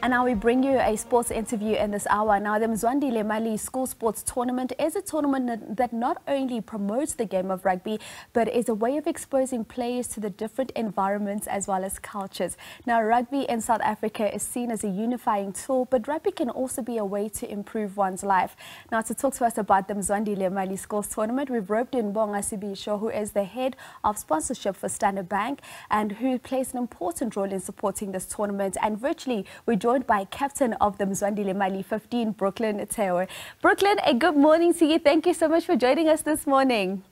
And now we bring you a sports interview in this hour. Now, the Mzwandile Mali Schools Tournament is a tournament that not only promotes the game of rugby, but is a way of exposing players to the different environments as well as cultures. Now, rugby in South Africa is seen as a unifying tool, but rugby can also be a way to improve one's life. Now, to talk to us about the Mzwandile Mali Schools Tournament, we've roped in SABC, who is the head of sponsorship for Standard Bank and who plays an important role in supporting this tournament. And virtually, we're joined by captain of the Mzwandile Mali 15, Brooklyn Tewe. Brooklyn, a good morning to you. Thank you so much for joining us this morning.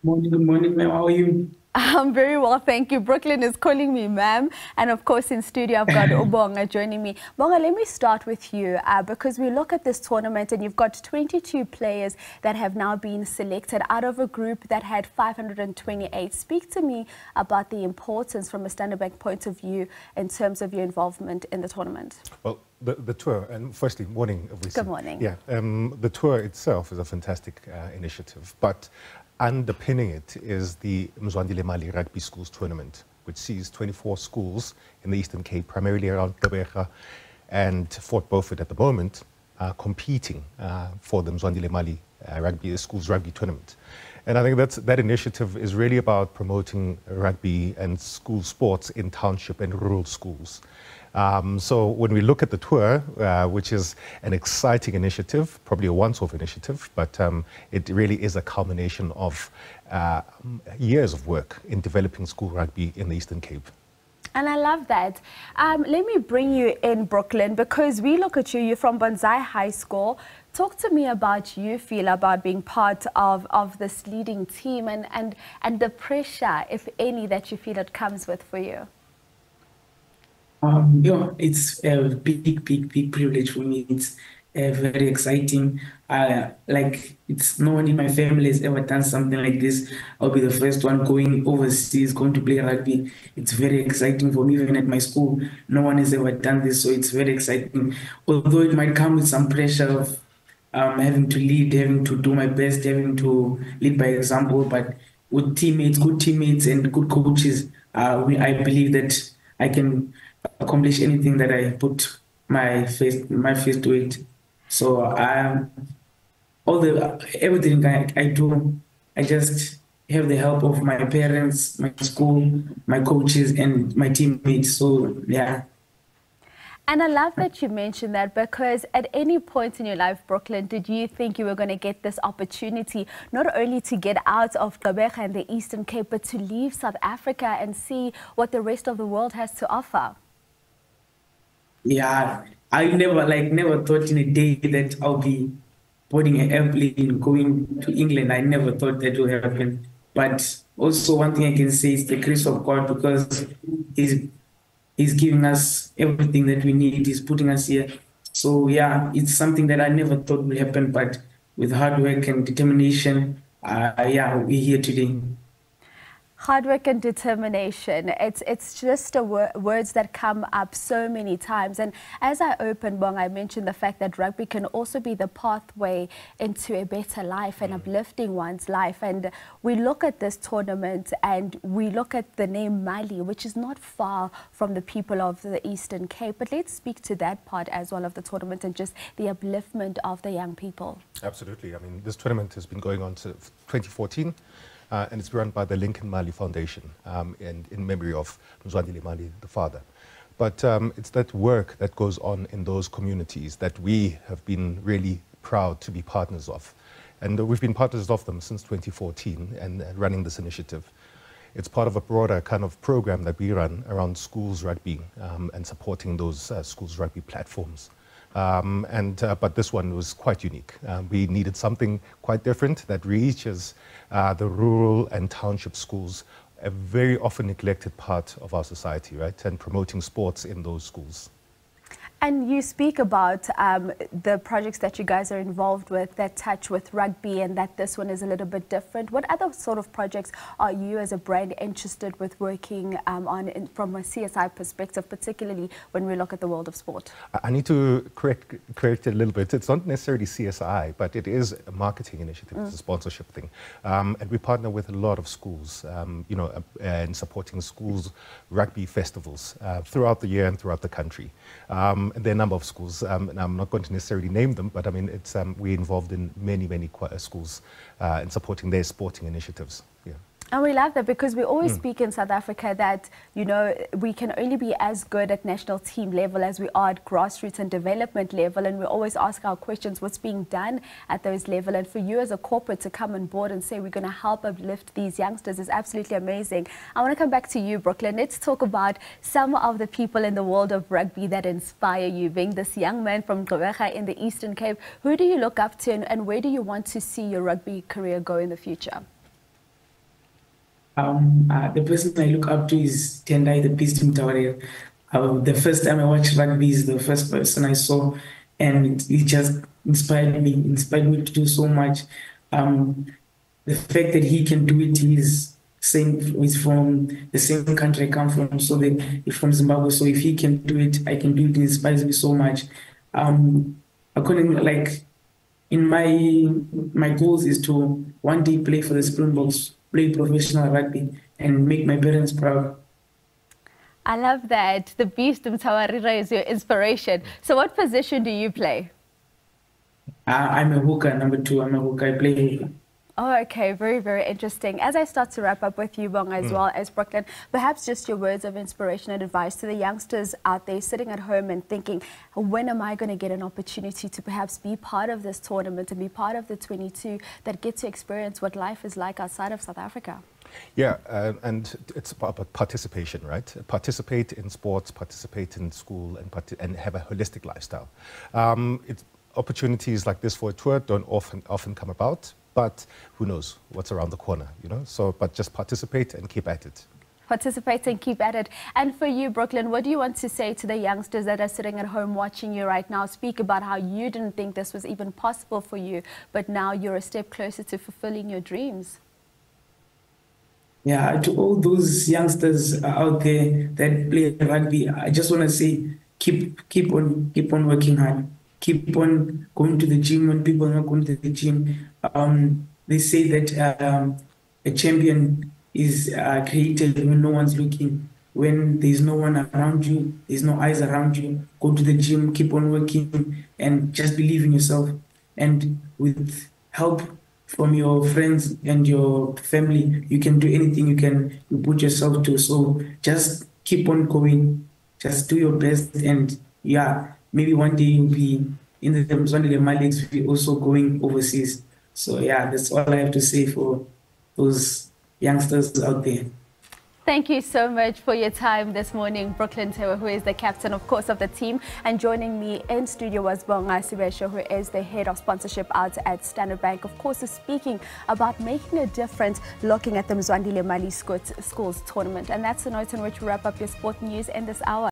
Good morning, ma'am. How are you? I'm very well, thank you. Brooklyn is calling me ma'am. And of course, in studio, I've got Ubonga joining me. Bonga, let me start with you because we look at this tournament and you've got 22 players that have now been selected out of a group that had 528. Speak to me about the importance from a Standard Bank point of view in terms of your involvement in the tournament. Well, the tour, and firstly, morning, obviously. Good morning. Yeah, the tour itself is a fantastic initiative, but underpinning it is the Mzwandile Mali Rugby Schools Tournament, which sees 24 schools in the Eastern Cape, primarily around Gqeberha and Fort Beaufort at the moment, competing for the Mzwandile Mali Schools Rugby Tournament. And I think that initiative is really about promoting rugby and school sports in township and rural schools. So when we look at the tour, which is an exciting initiative, probably a once-off initiative, but it really is a culmination of years of work in developing school rugby in the Eastern Cape. And I love that. Let me bring you in, Brooklyn, because we look at you, you're from Bonsai High School. Talk to me about you feel about being part of this leading team and the pressure, if any, that you feel it comes with for you. Yeah, it's a big privilege for me. It's very exciting. It's no one in my family has ever done something like this. I'll be the first one going overseas, going to play rugby. It's very exciting for me. Even at my school, no one has ever done this, so it's very exciting. Although it might come with some pressure of having to lead, having to do my best, having to lead by example, but with teammates, good teammates and good coaches, I believe that I can accomplish anything that I put my face to it. So everything I do, I just have the help of my parents, my school, my coaches, and my teammates. So yeah. And I love that you mentioned that, because at any point in your life, Brooklyn, did you think you were going to get this opportunity, not only to get out of Gqeberha and the Eastern Cape, but to leave South Africa and see what the rest of the world has to offer? Yeah, I never thought in a day that I'll be boarding an airplane going to England. I never thought that would happen. But also one thing I can say is the grace of God, because He's giving us everything that we need. He's putting us here. So yeah, it's something that I never thought would happen, but with hard work and determination, yeah, we're here today. Hard work and determination. It's just words that come up so many times. And as I opened, Bong, I mentioned the fact that rugby can also be the pathway into a better life and uplifting one's life. And we look at this tournament and we look at the name Mali, which is not far from the people of the Eastern Cape. But let's speak to that part as well of the tournament and just the upliftment of the young people. Absolutely. I mean, this tournament has been going on since 2014. And it's run by the Lincoln Mali Foundation and in memory of Mzwandile Mali, the father. But it's that work that goes on in those communities that we have been really proud to be partners of. And we've been partners of them since 2014 and running this initiative. It's part of a broader kind of program that we run around schools rugby and supporting those schools rugby platforms. But this one was quite unique. We needed something quite different that reaches the rural and township schools, a very often neglected part of our society, right? And promoting sports in those schools. And you speak about the projects that you guys are involved with that touch with rugby, and that this one is a little bit different. What other sort of projects are you as a brand interested with working on from a CSI perspective, particularly when we look at the world of sport? I need to correct it a little bit. It's not necessarily CSI, but it is a marketing initiative. It's a sponsorship thing. And we partner with a lot of schools, in supporting schools' rugby festivals throughout the year and throughout the country. And there are a number of schools, and I'm not going to necessarily name them, but I mean, it's, we're involved in many schools in supporting their sporting initiatives. Yeah. And we love that because we always speak in South Africa that, we can only be as good at national team level as we are at grassroots and development level. And we always ask our questions, what's being done at those level? And for you as a corporate to come on board and say we're going to help uplift these youngsters is absolutely amazing. I want to come back to you, Brooklyn. Let's talk about some of the people in the world of rugby that inspire you. Being this young man from Gqeberha in the Eastern Cape, who do you look up to and where do you want to see your rugby career go in the future? The person I look up to is Tendai, the Beast Mtawarira. The first time I watched rugby is the first person I saw, and it just inspired me to do so much. The fact that he can do it, he's from the same country I come from, so he's from Zimbabwe. So if he can do it, I can do it. It inspires me so much. In my goals is to one day play for the Springboks, play professional rugby, and make my parents proud. I love that. The Beast Mtawarira is your inspiration. So what position do you play? I'm a hooker, number 2. I'm a hooker. I play hooker. Oh, okay. Very, very interesting. As I start to wrap up with you, Bong, as well as Brooklyn, perhaps just your words of inspiration and advice to the youngsters out there sitting at home and thinking, when am I going to get an opportunity to perhaps be part of this tournament and be part of the 22 that get to experience what life is like outside of South Africa? Yeah, and it's about participation, right? Participate in sports, participate in school, and have a holistic lifestyle. Opportunities like this for a tour don't often come about, but who knows what's around the corner, So, but just participate and keep at it. Participate and keep at it. And for you, Brooklyn, what do you want to say to the youngsters that are sitting at home watching you right now? Speak about how you didn't think this was even possible for you, but now you're a step closer to fulfilling your dreams. Yeah, to all those youngsters out there that play rugby, I just want to say, keep on working hard. Keep on going to the gym when people are not going to the gym. They say that a champion is created when no one's looking. When there's no one around you, there's no eyes around you, go to the gym, keep on working, and just believe in yourself. And with help from your friends and your family, you can do anything you put yourself to. So just keep on going. Just do your best, and yeah, maybe one day you'll be in the Mzwandile Mali Schools also going overseas. So yeah, that's all I have to say for those youngsters out there. Thank you so much for your time this morning, Brooklyn Tewa, who is the captain, of course, of the team. And joining me in studio was Bonga Sibesho, who is the head of sponsorship out at Standard Bank. Of course, is speaking about making a difference, looking at the Mzwandile Mali Schools Tournament. And that's the note in which we wrap up your sport news in this hour.